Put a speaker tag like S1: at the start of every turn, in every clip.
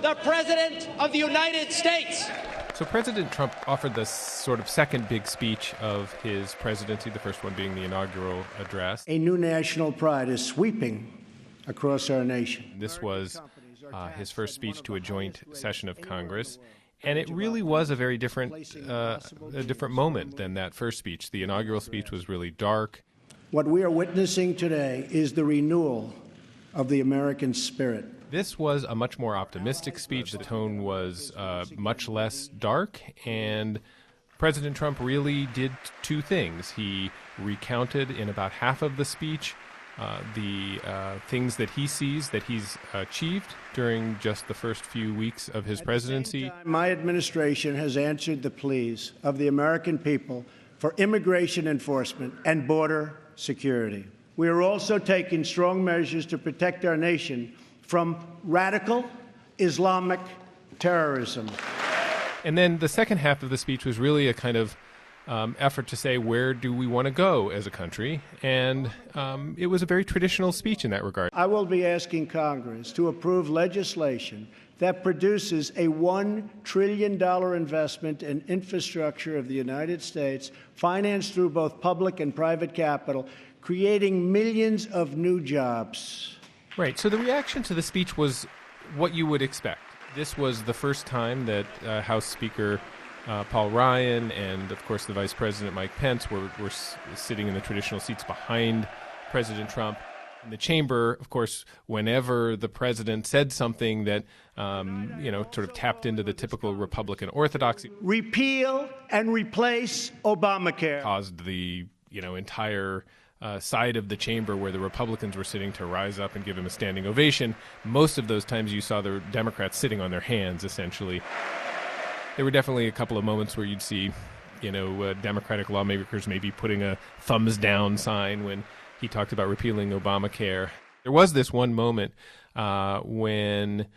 S1: the President of the United States.
S2: So President Trump offered the sort of second big speech of his presidency, the first one being the inaugural address.
S3: A new national pride is sweeping across our nation.
S2: This was his first speech to a joint session of Congress, and it really was a very different moment than that first speech. The inaugural speech was really dark.
S3: What we are witnessing today is the renewal of the American spirit.
S2: This was a much more optimistic speech. The tone was much less dark, and President Trump really did two things. He recounted in about half of the speech the things that he sees that he's achieved during just the first few weeks of his presidency.
S3: My administration has answered the pleas of the American people for immigration enforcement and border security. We are also taking strong measures to protect our nation from radical Islamic terrorism.
S2: And then the second half of the speech was really a kind of effort to say, where do we want to go as a country? And it was a very traditional speech in that regard.
S3: I will be asking Congress to approve legislation that produces a $1 trillion investment in infrastructure of the United States, financed through both public and private capital, creating millions of new jobs.
S2: Right. So the reaction to the speech was what you would expect. This was the first time that House Speaker Paul Ryan and, of course, the Vice President Mike Pence were sitting in the traditional seats behind President Trump. In the chamber, of course, whenever the president said something that, sort of tapped into the typical Republican orthodoxy.
S3: Repeal and replace Obamacare.
S2: Caused the, entire side of the chamber where the Republicans were sitting to rise up and give him a standing ovation. Most of those times you saw the Democrats sitting on their hands, essentially. There were definitely a couple of moments where you'd see, Democratic lawmakers maybe putting a thumbs down sign when he talked about repealing Obamacare. There was this one moment when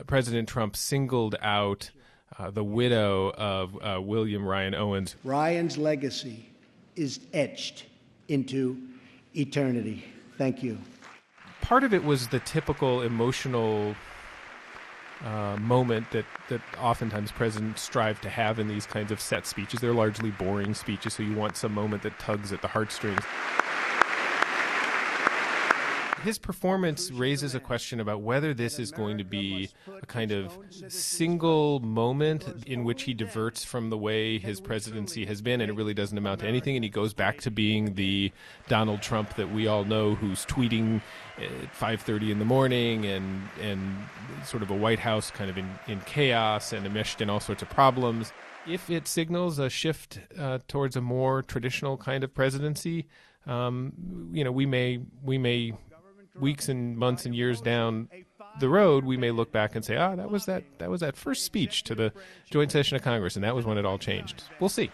S2: President Trump singled out the widow of William Ryan Owens.
S3: Ryan's legacy is etched into eternity. Thank you.
S2: Part of it was the typical emotional moment that oftentimes presidents strive to have in these kinds of set speeches. They're largely boring speeches, so you want some moment that tugs at the heartstrings. His performance raises a question about whether this is going to be a kind of single moment in which he diverts from the way his presidency has been, and it really doesn't amount to anything, and he goes back to being the Donald Trump that we all know, who's tweeting at 5:30 in the morning and sort of a White House kind of in chaos and enmeshed in all sorts of problems. If it signals a shift towards a more traditional kind of presidency, we may weeks and months and years down the road, we may look back and say, that was that first speech to the joint session of Congress, and that was when it all changed. We'll see.